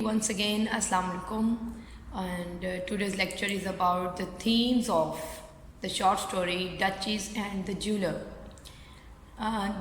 Once again, Assalamu alaikum, and today's lecture is about the themes of the short story Duchess and the Jeweler.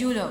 Jeweler,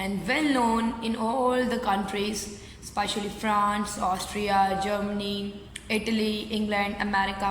and well known in all the countries, especially France, Austria, Germany, Italy, England, America.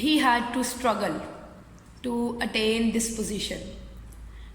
he had to struggle to attain this position.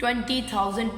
20,000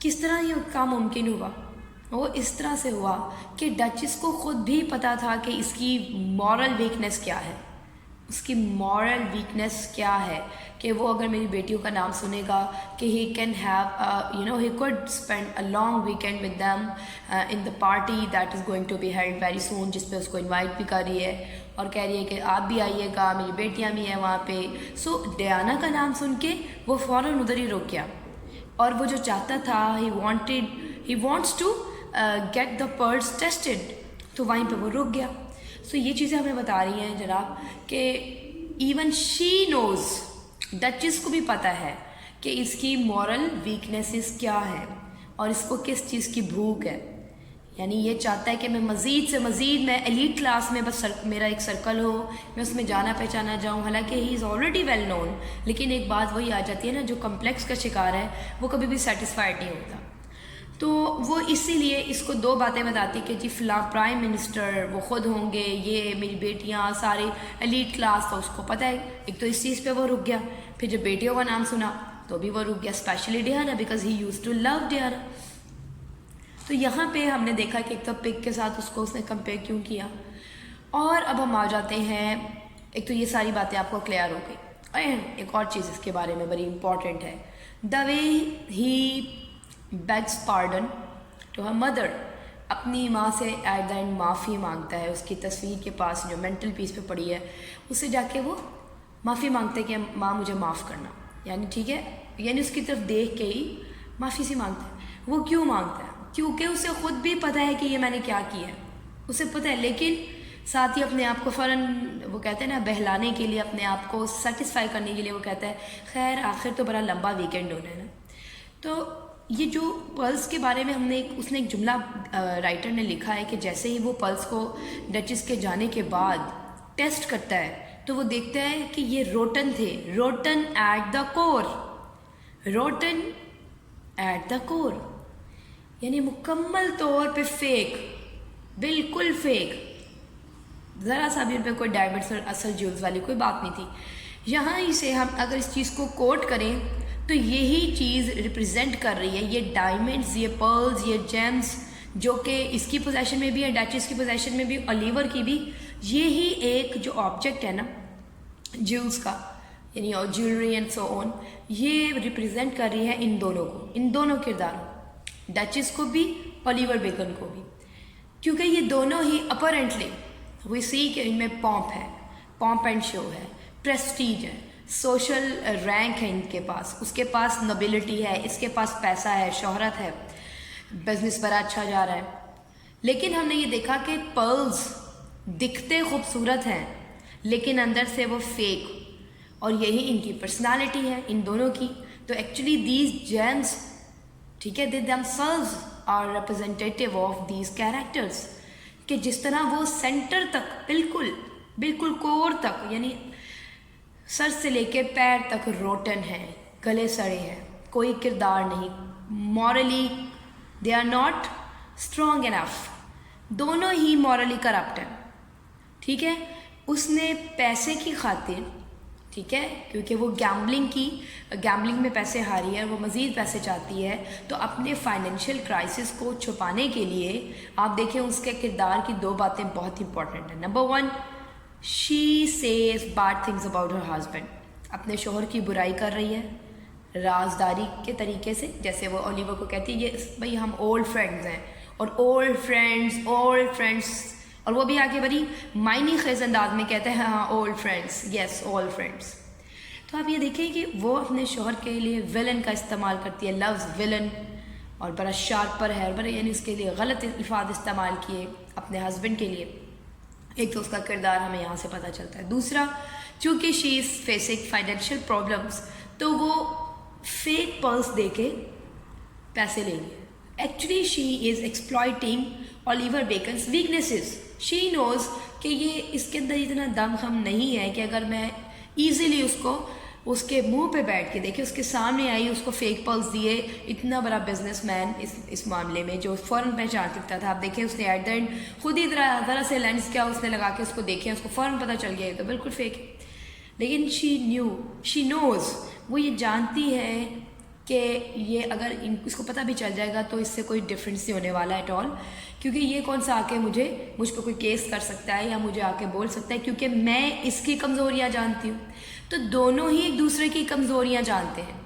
کس طرح یہ کام ممکن ہوا؟ وہ اس طرح سے ہوا کہ ڈچس کو خود بھی پتہ تھا کہ اس کی مورل ویکنس کیا ہے. اس کی مورل ویکنس کیا ہے کہ وہ اگر میری بیٹیوں کا نام سنے گا کہ he can have he could spend a long weekend with them in the party that is going to be held very soon, جس پہ اس کو انوائٹ بھی کر رہی ہے اور کہہ رہی ہے کہ آپ بھی آئیے گا، میری بیٹیاں بھی ہیں وہاں پہ. سو ڈیانا کا نام سن کے وہ فوراً ادھر ہی رک گیا، اور وہ جو چاہتا تھا he wants to get the pearls tested, تو وہیں پہ وہ رک گیا. سو یہ چیزیں ہمیں بتا رہی ہیں جناب کہ ایون شی نوز، ڈچس کو بھی پتہ ہے کہ اس کی مورل ویکنیسز کیا ہے اور اس کو کس چیز کی بھوک ہے. یعنی یہ چاہتا ہے کہ میں مزید سے مزید میں ایلیٹ کلاس میں بس میرا ایک سرکل ہو، میں اس میں جانا پہچانا جاؤں. حالانکہ ہی از آلریڈی ویل نون، لیکن ایک بات وہی آ جاتی ہے نا، جو کمپلیکس کا شکار ہے وہ کبھی بھی سیٹسفائڈ نہیں ہوتا. تو وہ اسی لیے اس کو دو باتیں بتاتی کہ جی فلاں پرائم منسٹر وہ خود ہوں گے، یہ میری بیٹیاں سارے ایلیٹ کلاس، تو اس کو پتہ ہے. ایک تو اس چیز پہ وہ رک گیا، پھر جب بیٹیوں کا نام سنا تو بھی وہ رک گیا، especially Diana, because he used to love Diana. تو یہاں پہ ہم نے دیکھا کہ ایک تو پگ کے ساتھ اس کو اس نے کمپیئر کیوں کیا. اور اب ہم آ جاتے ہیں، ایک تو یہ ساری باتیں آپ کو کلیئر ہو گئی، اور ایک اور چیز اس کے بارے میں بڑی امپورٹنٹ ہے، the way he begs pardon to her mother. اپنی ماں سے ایٹ دا اینڈ معافی مانگتا ہے. اس کی تصویر کے پاس جو مینٹل پیس پہ پڑی ہے اس سے جا کے وہ معافی مانگتا ہے کہ ماں مجھے معاف کرنا. یعنی ٹھیک ہے، یعنی اس کی طرف دیکھ کے ہی معافی سے مانگتا ہے. وہ کیوں مانگتا ہے؟ کیونکہ اسے خود بھی پتہ ہے کہ یہ میں نے کیا کیا ہے، اسے پتہ ہے، لیکن ساتھ ہی اپنے آپ کو فوراً وہ کہتے ہیں نا بہلانے کے لیے، اپنے آپ کو سیٹسفائی کرنے کے لیے وہ کہتا ہے خیر آخر تو بڑا لمبا ویکینڈ ہونا ہے نا. تو یہ جو پرلز کے بارے میں ہم نے اس نے ایک جملہ رائٹر نے لکھا ہے کہ جیسے ہی وہ پرلز کو ڈچس کے جانے کے بعد ٹیسٹ کرتا ہے تو وہ دیکھتا ہے کہ یہ روٹن تھے، روٹن at the cover, روٹن at the کور، یعنی مکمل طور پہ فیک، بالکل فیک، ذرا سا بھی ان پہ کوئی ڈائمنڈس اور اصل جیولز والی کوئی بات نہیں تھی. یہاں ہی سے ہم اگر اس چیز کو کوٹ کریں تو یہی چیز ریپرزینٹ کر رہی ہے، یہ ڈائمنڈز، یہ پرلز، یہ جیمز جو کہ اس کی پوزیشن میں بھی ہے، ڈچس کی پوزیشن میں بھی، اولیور کی بھی، یہی ایک جو آبجیکٹ ہے نا جیولز کا، یعنی جیولری اینڈ سو اون، یہ ریپرزینٹ کر رہی ہے ان دونوں کو، ان دونوں کرداروں، ڈچس کو بھی، اولیور بیکن کو بھی. کیونکہ یہ دونوں ہی اپرنٹلی وی سی کہ ان میں پومپ ہے، پومپ اینڈ شو ہے، پریسٹیج ہے، سوشل رینک ہے ان کے پاس، اس کے پاس نوبلٹی ہے، اس کے پاس پیسہ ہے، شہرت ہے، بزنس بڑا اچھا جا رہا ہے. لیکن ہم نے یہ دیکھا کہ پرلز دکھتے خوبصورت ہیں لیکن اندر سے وہ فیک، اور یہی ان کی پرسنالٹی ہے ان دونوں کی. تو ایکچولی دیز جیمز، ٹھیک ہے، they themselves are representative of these characters, کہ جس طرح وہ سینٹر تک بالکل کور تک، یعنی سر سے لے کے پیر تک روٹن ہے، گلے سڑے ہیں، کوئی کردار نہیں، morally they are not strong enough, دونوں ہی مورلی کرپٹ ہیں. ٹھیک ہے، اس نے پیسے کی خاطر، ٹھیک ہے، کیونکہ وہ گیمبلنگ میں پیسے ہاری ہے، وہ مزید پیسے چاہتی ہے، تو اپنے فائنینشیل کرائسس کو چھپانے کے لیے آپ دیکھیں اس کے کردار کی دو باتیں بہت امپورٹنٹ ہیں. Number 1، she says bad things about her husband, اپنے شوہر کی برائی کر رہی ہے رازداری کے طریقے سے، جیسے وہ اولیور کو کہتی ہے یہ بھائی ہم اولڈ فرینڈز ہیں، اور اولڈ فرینڈز، اور وہ بھی آگے بڑی معنی خیز انداز میں کہتے ہیں ہاں اولڈ فرینڈز، یس اولڈ فرینڈز. تو آپ یہ دیکھیں کہ وہ اپنے شوہر کے لیے ویلن کا استعمال کرتی ہے، لفظ ویلن، اور بڑا شارپر ہے، اور بڑے یعنی اس کے لیے غلط الفاظ استعمال کیے اپنے ہسبینڈ کے لیے. ایک تو اس کا کردار ہمیں یہاں سے پتہ چلتا ہے. دوسرا، چونکہ she is facing financial problems, تو وہ فیک پرلس دے کے پیسے لے لیے. Actually she is exploiting Oliver Bacon's weaknesses. She knows کہ یہ اس کے اندر اتنا دم خم نہیں ہے کہ اگر میں ایزیلی اس کو اس کے منہ پہ بیٹھ کے دیکھے، اس کے سامنے آئی، اس کو فیک پرلس دیے، اتنا بڑا بزنس مین اس معاملے میں جو فوراً پہچان سکتا تھا. آپ دیکھیں اس نے ایٹ دا اینڈ خود ہی ذرا سے لینس کیا اس نے لگا کے اس کو دیکھیں، اس کو فوراً پتہ چل گیا یہ تو بالکل فیک ہے. لیکن شی نوز، وہ یہ جانتی ہے کہ یہ اگر اس کو پتہ بھی چل جائے گا تو اس سے کوئی ڈفرینس نہیں ہونے والا ایٹ آل، کیونکہ یہ کون سا آ کے مجھ پہ کوئی کیس کر سکتا ہے یا مجھے آ کے بول سکتا ہے، کیونکہ میں اس کی کمزوریاں جانتی ہوں. تو دونوں ہی ایک دوسرے کی کمزوریاں جانتے ہیں.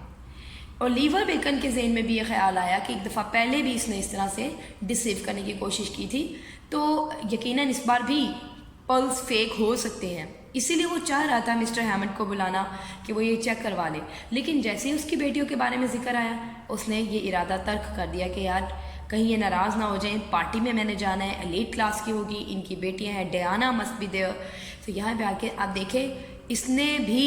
اولیور بیکن کے ذہن میں بھی یہ خیال آیا کہ ایک دفعہ پہلے بھی اس نے اس طرح سے ڈسیو کرنے کی کوشش کی تھی، تو یقیناً اس بار بھی پلس فیک ہو سکتے ہیں. اسی لیے وہ چاہ رہا تھا مسٹر ہیمنڈ کو بلانا کہ وہ یہ چیک کروا لے. لیکن جیسے ہی اس کی بیٹیوں کے بارے میں ذکر آیا، اس نے یہ ارادہ ترک کر دیا کہ یار کہیں یہ ناراض نہ ہو جائیں، پارٹی میں نے جانا ہے، ایلیٹ کلاس کی ہوگی، ان کی بیٹیاں ہیں، ڈیانا مسٹ بی دیئر. تو یہاں پہ آ کے آپ دیکھیں اس نے بھی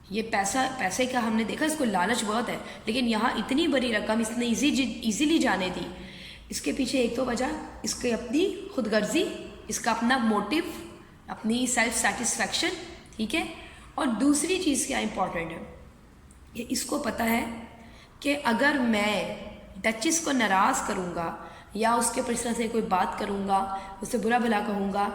یہ پیسے کا ہم نے دیکھا اس کو لالچ بہت ہے، لیکن یہاں اتنی بڑی رقم اس نے ایزیلی جانے دی. اس کے پیچھے ایک تو وجہ اس کی اپنی خود غرضی، اس کا اپنا موٹیو، اپنی سیلف سیٹسفیکشن، ٹھیک ہے. اور دوسری چیز کیا امپورٹنٹ ہے کہ اس کو پتہ ہے کہ اگر میں ڈچس کو ناراض کروں گا یا اس کے اوپر اس طرح سے کوئی بات کروں گا، اسے برا بھلا کہوں گا،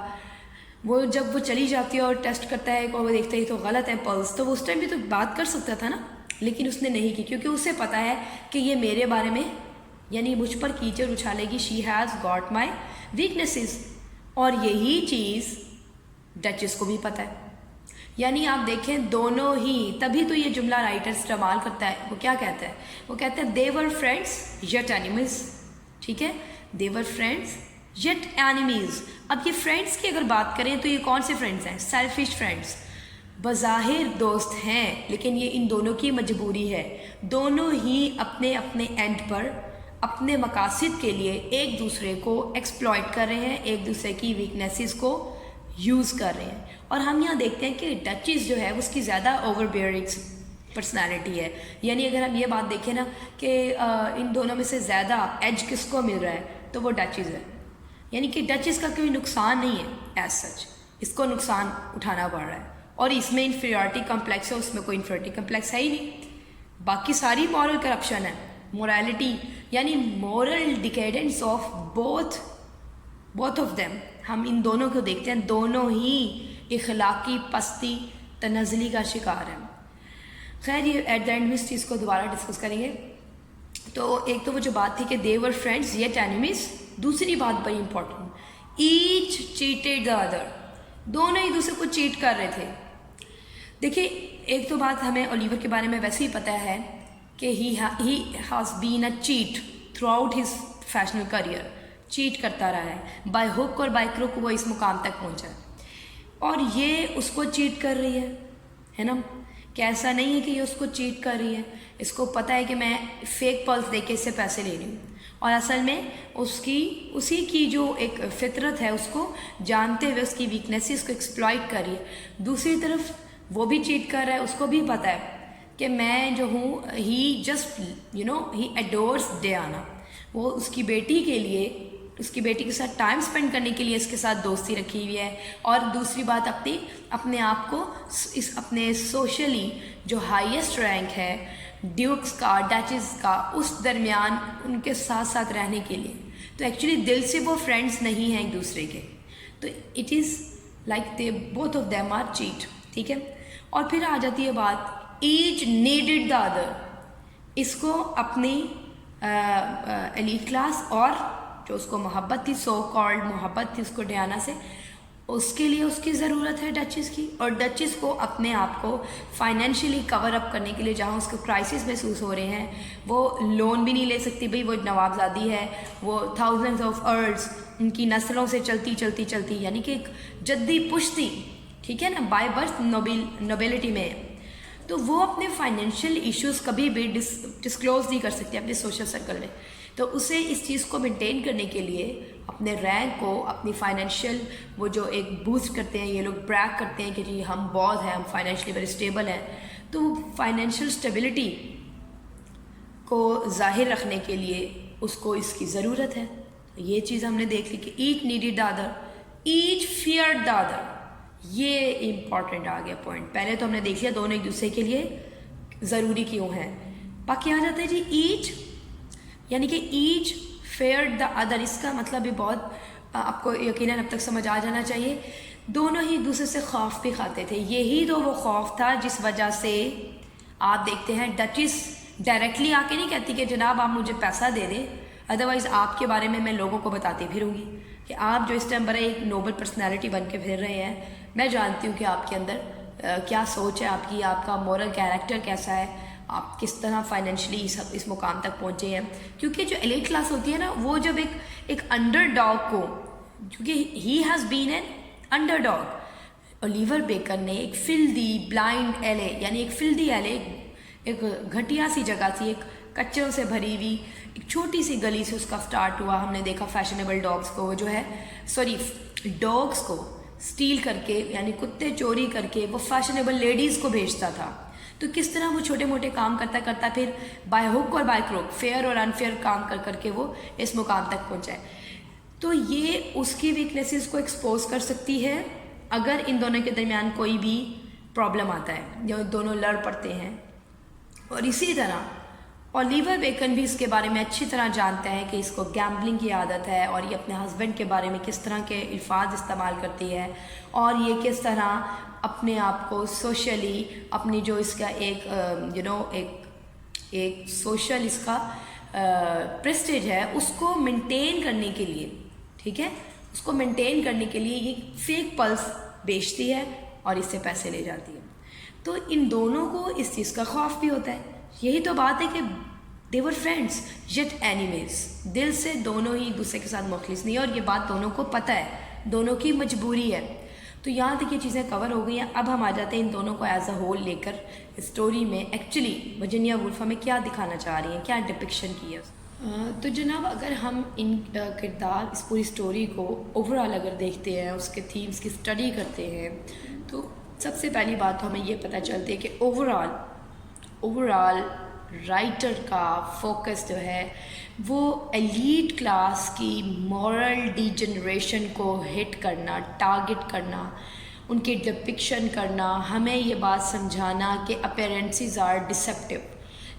وہ جب وہ چلی جاتی ہے اور ٹیسٹ کرتا ہے اور وہ دیکھتا ہے تو غلط ہے پلس، تو وہ اس ٹائم بھی تو بات کر سکتا تھا نا، لیکن اس نے نہیں کی، کیونکہ اسے پتہ ہے کہ یہ میرے بارے میں یعنی مجھ پر کیچڑ اچھالے گی. She has got my weaknesses. اور یہی چیز ڈچس کو بھی پتہ ہے. یعنی آپ دیکھیں دونوں ہی، تبھی تو یہ جملہ رائٹر استعمال کرتا ہے. وہ کیا کہتا ہے؟ وہ کہتا ہے they were friends yet enemies. ٹھیک ہے، they were friends yet enemies. اب یہ فرینڈس کی اگر بات کریں تو یہ کون سے فرینڈس ہیں؟ Selfish friends. بظاہر دوست ہیں لیکن یہ ان دونوں کی مجبوری ہے. دونوں ہی اپنے اینڈ پر اپنے مقاصد کے لیے ایک دوسرے کو ایکسپلائٹ کر رہے ہیں، ایک دوسرے کی ویکنیسز کو یوز کر رہے ہیں. اور ہم یہاں دیکھتے ہیں کہ ڈچس جو ہے اس کی زیادہ اوور بیئرنگ پرسنالٹی ہے. یعنی اگر ہم یہ بات دیکھیں نا کہ ان دونوں میں سے زیادہ ایج کس کو مل رہا ہے تو وہ ڈچس ہے. یعنی کہ ڈچس کا کوئی نقصان نہیں ہے ایز سچ، اس کو نقصان اٹھانا پڑ رہا ہے. اور اس میں انفیریورٹی کمپلیکس ہے، اس میں کوئی انفیریورٹی کمپلیکس ہے ہی نہیں. باقی ساری مورل کرپشن ہے، مورالٹی یعنی moral decadence of both of them. ہم ان دونوں کو دیکھتے ہیں، دونوں ہی اخلاقی پستی تنزلی کا شکار ہیں. خیر یہ ایٹ دا اینڈ میں اس چیز کو دوبارہ ڈسکس کریں گے. تو ایک تو وہ جو بات تھی کہ they were friends yet enemies. دوسری بات بڑی important, each cheated the other. دونوں ایک دوسرے کو چیٹ کر رہے تھے. دیکھیے ایک تو بات ہمیں اولیور کے بارے میں ویسے ہی پتہ ہے کہ he has been a cheat throughout his professional career. Chat کرتا رہا ہے، بائی ہک اور بائی کروک وہ اس مقام تک پہنچا ہے. اور یہ اس کو چیٹ کر رہی ہے نا، کہ ایسا نہیں ہے کہ یہ اس کو چیٹ کر رہی ہے. اس کو پتہ ہے کہ میں فیک پلس دے کے اس سے پیسے لے رہی ہوں، اور اصل میں اسی کی جو ایک فطرت ہے اس کو جانتے ہوئے اس کی ویکنیسز کو ایکسپلائٹ کر رہی ہے. دوسری طرف وہ بھی چیٹ کر رہا ہے، اس کو بھی پتہ ہے کہ میں جو ہوں he just he adverse Diana. وہ اس کی بیٹی کے لیے، اس کی بیٹی کے ساتھ ٹائم سپینڈ کرنے کے لیے اس کے ساتھ دوستی رکھی ہوئی ہے. اور دوسری بات اپنے آپ کو اپنے سوشلی جو ہائیسٹ رینک ہے ڈیوکس کا، ڈچز کا، اس درمیان ان کے ساتھ ساتھ رہنے کے لیے. تو ایکچولی دل سے وہ فرینڈس نہیں ہیں ایک دوسرے کے. تو it is like they both of them are cheat. ٹھیک ہے. اور پھر آ جاتی ہے بات ایچ نیڈڈ دا ادر. اس کو اپنی ایلیٹ کلاس اور جو اس کو محبت تھی، سو کالڈ محبت تھی اس کو ڈیانا سے، اس کے لیے اس کی ضرورت ہے ڈچس کی. اور ڈچس کو اپنے آپ کو فائنینشلی کور اپ کرنے کے لیے جہاں اس کو کرائسس محسوس ہو رہے ہیں، وہ لون بھی نہیں لے سکتی. بھئی وہ نوابزادی ہے، وہ تھاؤزنڈز آف ارلز ان کی نسلوں سے چلتی یعنی کہ ایک جدی پشتی، ٹھیک ہے نا، بائی برتھ نوبیلٹی میں. تو وہ اپنے فائنینشیل ایشوز کبھی بھی ڈسکلوز نہیں کر سکتی اپنے سوشل سرکل میں. تو اسے اس چیز کو مینٹین کرنے کے لیے اپنے رینک کو، اپنی فائنینشیل وہ جو ایک بوسٹ کرتے ہیں، یہ لوگ بریک کرتے ہیں کہ جی ہم بہت ہیں، ہم فائنینشلی ویری اسٹیبل ہیں. تو فائنینشیل اسٹیبلٹی کو ظاہر رکھنے کے لیے اس کو اس کی ضرورت ہے. یہ چیز ہم نے دیکھ لی کہ each needed the other, each feared the other. یہ امپورٹنٹ آ گیا پوائنٹ. پہلے تو ہم نے دیکھ لیا دونوں ایک دوسرے کے لیے ضروری کیوں ہیں. باقی آ جاتا ہے جی ایچ، یعنی کہ ایچ فیئرڈ دا ادر. اس کا مطلب بھی بہت آپ کو یقیناً اب تک سمجھ آ جانا چاہیے. دونوں ہی ایک دوسرے سے خوف بھی کھاتے تھے. یہی تو وہ خوف تھا جس وجہ سے آپ دیکھتے ہیں ڈچس ڈائریکٹلی آ کے نہیں کہتی کہ جناب آپ مجھے پیسہ دے دیں، ادروائز آپ کے بارے میں لوگوں کو بتاتی پھروں گی کہ آپ جو اس ٹائم بڑے ایک نوبل پرسنالٹی بن کے پھر رہے ہیں، میں جانتی ہوں کہ آپ کے اندر کیا سوچ ہے آپ کی، آپ کا مورل کیریکٹر کیسا ہے، آپ کس طرح فائنینشلی اس مقام تک پہنچے ہیں. کیونکہ جو ایلیٹ کلاس ہوتی ہے نا، وہ جب ایک انڈر ڈاگ کو، کیونکہ he has been an underdog. Oliver Bacon نے ایک فلدی بلائنڈ ایلے، یعنی ایک فلدی ایلے، ایک گھٹیا سی جگہ تھی، ایک کچروں سے بھری ہوئی ایک چھوٹی سی گلی سے اس کا سٹارٹ ہوا. ہم نے دیکھا فیشنیبل ڈاگس کو، وہ جو ہے ڈاگس کو سٹیل کر کے، یعنی کتے چوری کر کے وہ فیشنیبل لیڈیز کو بھیجتا تھا. تو کس طرح وہ چھوٹے موٹے کام کرتا کرتا پھر بائی ہک اور بائی کروک، فیئر اور انفیئر کام کر کے وہ اس مقام تک پہنچا ہے. تو یہ اس کی ویکنیسز کو ایکسپوز کر سکتی ہے اگر ان دونوں کے درمیان کوئی بھی پرابلم آتا ہے یا دونوں لڑ پڑتے ہیں. اور اسی طرح اولیور بیکن بھی اس کے بارے میں اچھی طرح جانتا ہے کہ اس کو گیمبلنگ کی عادت ہے، اور یہ اپنے ہسبینڈ کے بارے میں کس طرح کے الفاظ استعمال کرتی ہے، اور یہ کس طرح اپنے آپ کو سوشلی، اپنی جو اس کا ایک ایک سوشل اس کا پریسٹیج ہے اس کو مینٹین کرنے کے لیے، ٹھیک ہے، اس کو مینٹین کرنے کے لیے یہ فیک پلس بیچتی ہے اور اس سے پیسے لے جاتی ہے. تو ان دونوں کو اس چیز کا خوف بھی ہوتا ہے. یہی تو بات ہے کہ they were friends yet enemies. دل سے دونوں ہی دوسرے کے ساتھ مخلص نہیں، اور یہ بات دونوں کو پتہ ہے، دونوں کی مجبوری ہے. تو یہاں تک یہ چیزیں کور ہو گئی ہیں. اب ہم آ جاتے ہیں ان دونوں کو ایز اے ہول لے کر اسٹوری میں ایکچولی ورجینیا وولف ہمیں کیا دکھانا چاہ رہی ہیں، کیا ڈپکشن کی ہے. تو جناب اگر ہم ان کردار، اس پوری اسٹوری کو اوور آل اگر دیکھتے ہیں، اس کے تھیمز کی اسٹڈی کرتے ہیں، تو سب سے پہلی بات تو ہمیں یہ پتہ چلتی ہے کہ اوور آل رائٹر کا فوکس جو ہے وہ ایلیٹ کلاس کی مورل ڈی جنریشن کو ہٹ کرنا، ٹارگٹ کرنا، ان کی ڈپکشن کرنا، ہمیں یہ بات سمجھانا کہ اپیرنسز آر ڈسیپٹیو.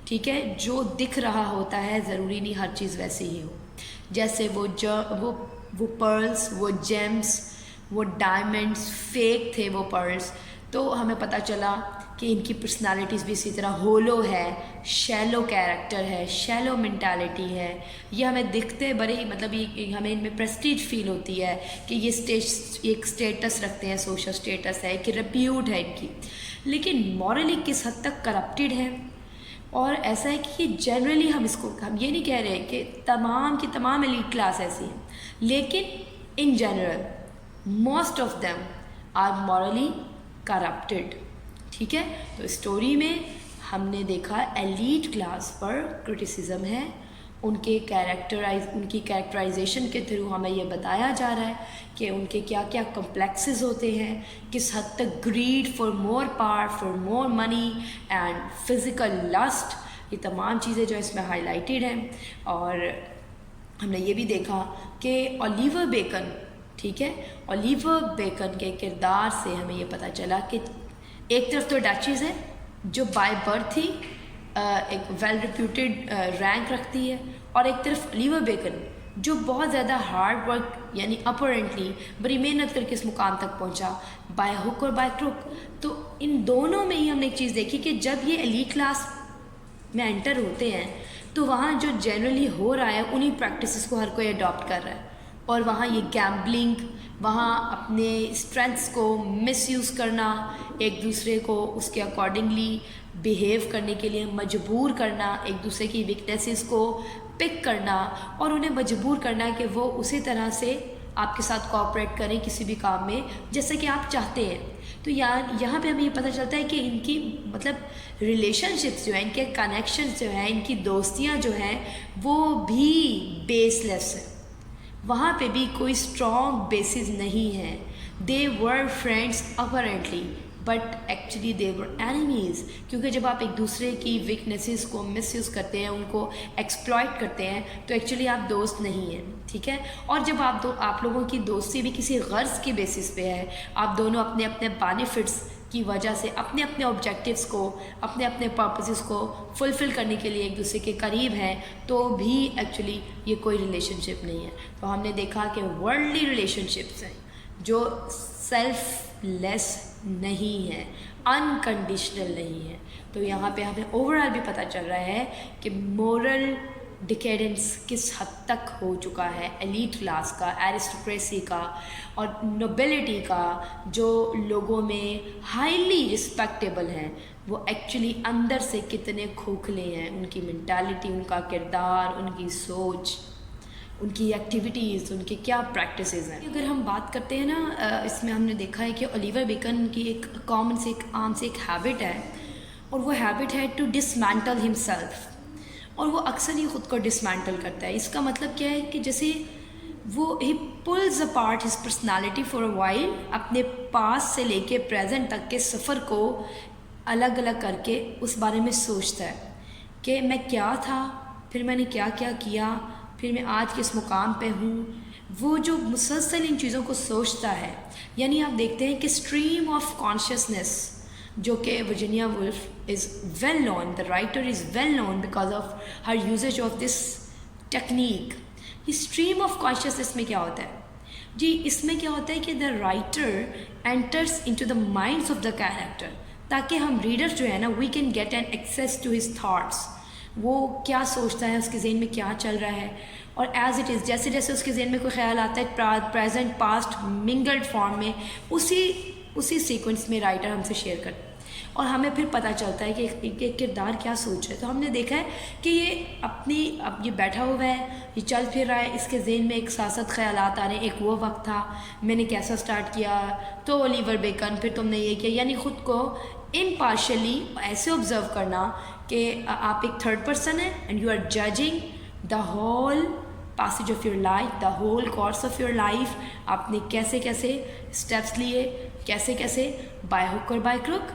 ٹھیک ہے، جو دکھ رہا ہوتا ہے ضروری نہیں ہر چیز ویسے ہی ہو. جیسے وہ پرلز، وہ جیمز، وہ ڈائمنڈز فیک تھے وہ پرلز، تو ہمیں پتہ چلا کہ ان کی پرسنالٹیز بھی اسی طرح ہولو ہے، شیلو کیریکٹر ہے، شیلو مینٹالٹی ہے. یہ ہمیں دکھتے بڑے مطلب ہمیں ان میں پریسٹیج فیل ہوتی ہے کہ یہ ایک سٹیٹس رکھتے ہیں، سوشل سٹیٹس ہے، کہ ریپیوٹ ہے ان کی، لیکن مورلی کس حد تک کرپٹیڈ ہے. اور ایسا ہے کہ جنرلی ہم یہ نہیں کہہ رہے کہ تمام کی تمام ایلیٹ کلاس ایسی ہیں، لیکن in general most of them are morally corrupted. ٹھیک ہے، تو اسٹوری میں ہم نے دیکھا ایلیٹ کلاس پر کرٹیسزم ہے، ان کی کیریکٹرائزیشن کے تھرو ہمیں یہ بتایا جا رہا ہے کہ ان کے کیا کیا کمپلیکسز ہوتے ہیں، کس حد تک greed for more power, for more money and physical lust, یہ تمام چیزیں جو اس میں ہائی لائٹیڈ ہیں. اور ہم نے یہ بھی دیکھا کہ اولیور بیکن، ٹھیک ہے، اولیور بیکن کے کردار سے ہمیں یہ پتہ چلا کہ ایک طرف تو ڈچیز ہے جو بائی برتھ ہی ایک ویل ریپیوٹیڈ رینک رکھتی ہے، اور ایک طرف اولیور بیکن جو بہت زیادہ ہارڈ ورک، یعنی اپرنٹلی بڑی محنت کر کے اس مقام تک پہنچا بائی ہک اور بائی کروک. تو ان دونوں میں ہی ہم نے ایک چیز دیکھی کہ جب یہ ایلیٹ کلاس میں انٹر ہوتے ہیں تو وہاں جو جنرلی ہو رہا ہے انہی پریکٹسز کو ہر کوئی اڈاپٹ کر رہا ہے، اور وہاں یہ گیمبلنگ، وہاں اپنے اسٹرینتھس کو مس یوز کرنا، ایک دوسرے کو اس کے اکارڈنگلی بیہیو کرنے کے لیے مجبور کرنا، ایک دوسرے کی ویکنیسز کو پک کرنا اور انہیں مجبور کرنا کہ وہ اسی طرح سے آپ کے ساتھ کوآپریٹ کریں کسی بھی کام میں جیسے کہ آپ چاہتے ہیں. تو یہاں پہ ہمیں یہ پتہ چلتا ہے کہ ان کی مطلب ریلیشن شپس جو ہیں، ان کے کنیکشنز جو ہیں، ان کی دوستیاں جو ہیں وہ بھی بیس لیس ہیں. وہاں پہ بھی کوئی اسٹرانگ بیسز نہیں ہے. They were friends apparently but actually they were enemies, کیونکہ جب آپ ایک دوسرے کی ویکنیسز کو مس یوز کرتے ہیں، ان کو ایکسپلائٹ کرتے ہیں، تو ایکچولی آپ دوست نہیں ہیں. ٹھیک ہے، اور جب آپ لوگوں کی دوستی بھی کسی غرض کی بیسس پہ ہے، آپ دونوں اپنے اپنے بینیفٹس کی وجہ سے اپنے اپنے آبجیکٹیوز کو، اپنے اپنے پرپسز کو فلفل کرنے کے لیے ایک دوسرے کے قریب ہیں، تو بھی ایکچولی یہ کوئی ریلیشن شپ نہیں ہے. تو ہم نے دیکھا کہ ورلڈلی ریلیشن شپس ہیں جو سیلف لیس نہیں ہے, انکنڈیشنل نہیں ہے. تو یہاں پہ ہمیں اوور آل بھی پتہ چل رہا ہے کہ مورل ڈیکیڈنس کس حد تک ہو چکا ہے ایلیٹ کلاس کا, ایرسٹوکریسی کا اور نوبلٹی کا, جو لوگوں میں ہائیلی رسپیکٹیبل ہیں, وہ ایکچولی اندر سے کتنے کھوکھلے ہیں. ان کی مینٹالٹی, ان کا کردار, ان کی سوچ, ان کی ایکٹیویٹیز, ان کے کیا پریکٹسز ہیں. اگر ہم بات کرتے ہیں نا, اس میں ہم نے دیکھا ہے کہ اولیور بیکن کی ایک کامن سے ایک عام سے ایک ہیبٹ ہے, اور وہ ہیبٹ ہے ٹو ڈسمینٹل ہمسیلف, اور وہ اکثر ہی خود کو ڈسمینٹل کرتا ہے. اس کا مطلب کیا ہے کہ جیسے وہ ہی pulls apart his personality for a while, اپنے پاس سے لے کے پریزنٹ تک کے سفر کو الگ الگ کر کے اس بارے میں سوچتا ہے کہ میں کیا تھا, پھر میں نے کیا کیا کیا, پھر میں آج کس مقام پہ ہوں. وہ جو مسلسل ان چیزوں کو سوچتا ہے, یعنی آپ دیکھتے ہیں کہ اسٹریم آف کانشیسنس, جو کہ Virginia Woolf is well known, the writer is well known because of her usage of this technique. یہ اسٹریم آف کانشیسنس میں کیا ہوتا ہے جی؟ اس میں کیا ہوتا ہے کہ the writer enters into the minds of the character, تاکہ ہم ریڈر جو ہے نا, we can get an access to his thoughts. وہ کیا سوچتا ہے, اس کے ذہن میں کیا چل رہا ہے, اور ایز اٹ از, جیسے جیسے اس کے ذہن میں کوئی خیال آتا ہے, پریزنٹ پاسٹ منگلڈ فارم میں اسی سیکوینس میں رائٹر ہم سے شیئر کرتا ہے, اور ہمیں پھر پتہ چلتا ہے کہ ایک کردار کیا سوچ ہے. تو ہم نے دیکھا ہے کہ یہ اب یہ بیٹھا ہوا ہے, یہ چل پھر رہا ہے, اس کے ذہن میں ایک سیاست خیالات آ رہے ہیں, ایک وہ وقت تھا, میں نے کیسا سٹارٹ کیا, تو اولیور بیکن, پھر تم نے یہ کیا. یعنی خود کو امپارشلی ایسے آبزرو کرنا کہ آپ ایک تھرڈ پرسن ہیں and you are judging the whole passage of your life, the whole course of your life. آپ نے کیسے کیسے اسٹیپس لیے, کیسے کیسے بائی ہک اور بائی کرک,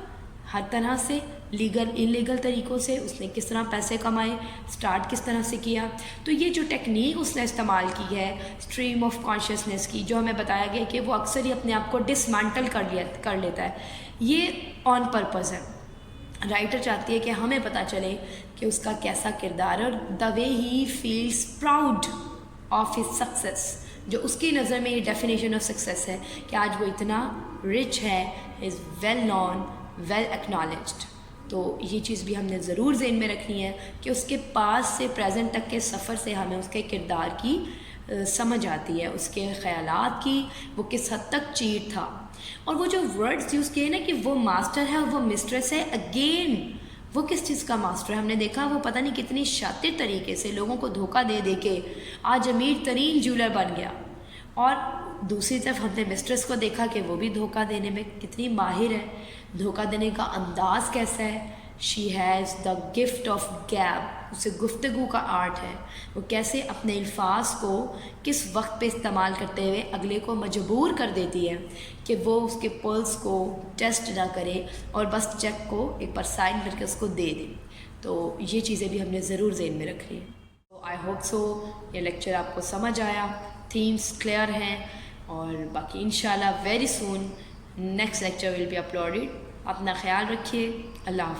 ہر طرح سے لیگل انلیگل طریقوں سے اس نے کس طرح پیسے کمائے, سٹارٹ کس طرح سے کیا. تو یہ جو ٹیکنیک اس نے استعمال کی ہے اسٹریم آف کانشیسنس کی, جو ہمیں بتایا گیا کہ وہ اکثر ہی اپنے آپ کو ڈسمینٹل کر لیتا ہے, یہ آن پرپز ہے. رائٹر چاہتی ہے کہ ہمیں پتہ چلے کہ اس کا کیسا کردار ہے, اور the way he feels proud of his success, جو اس کی نظر میں یہ ڈیفینیشن آف سکسیس ہے کہ آج وہ اتنا رچ ہے, از ویل نون, ویل ایکنالجڈ. تو یہ چیز بھی ہم نے ضرور ذہن میں رکھنی ہے کہ اس کے پاس سے پریزنٹ تک کے سفر سے ہمیں اس کے کردار کی سمجھ آتی ہے, اس کے خیالات کی, وہ کس حد تک چیٹ تھا. اور وہ جو ورڈز یوز کیے نا کہ وہ ماسٹر ہے اور وہ مسٹریس ہے, اگین وہ کس چیز کا ماسٹر ہے؟ ہم نے دیکھا وہ پتہ نہیں کتنی شاطر طریقے سے لوگوں کو دھوکہ دے دے کے آج امیر ترین جولر بن گیا, اور دوسری طرف ہم نے مسٹریس کو دیکھا کہ وہ بھی دھوکہ دینے میں کتنی ماہر ہے, دھوکہ دینے کا انداز کیسا ہے. She has the gift of gab, اسے گفتگو کا آرٹ ہے, وہ کیسے اپنے الفاظ کو کس وقت پہ استعمال کرتے ہوئے اگلے کو مجبور کر دیتی ہے کہ وہ اس کے پلس کو ٹیسٹ نہ کرے اور بس چیک کو ایک بار سائن کر کے اس کو دے دے. تو یہ چیزیں بھی ہم نے ضرور ذہن میں رکھ لی. تو آئی ہوپ سو یہ لیکچر آپ کو سمجھ آیا, تھیمس کلیئر ہیں, اور باقی انشاءاللہ very soon next lecture will be uploaded. اپنا خیال رکھیے, اللہ حافظ.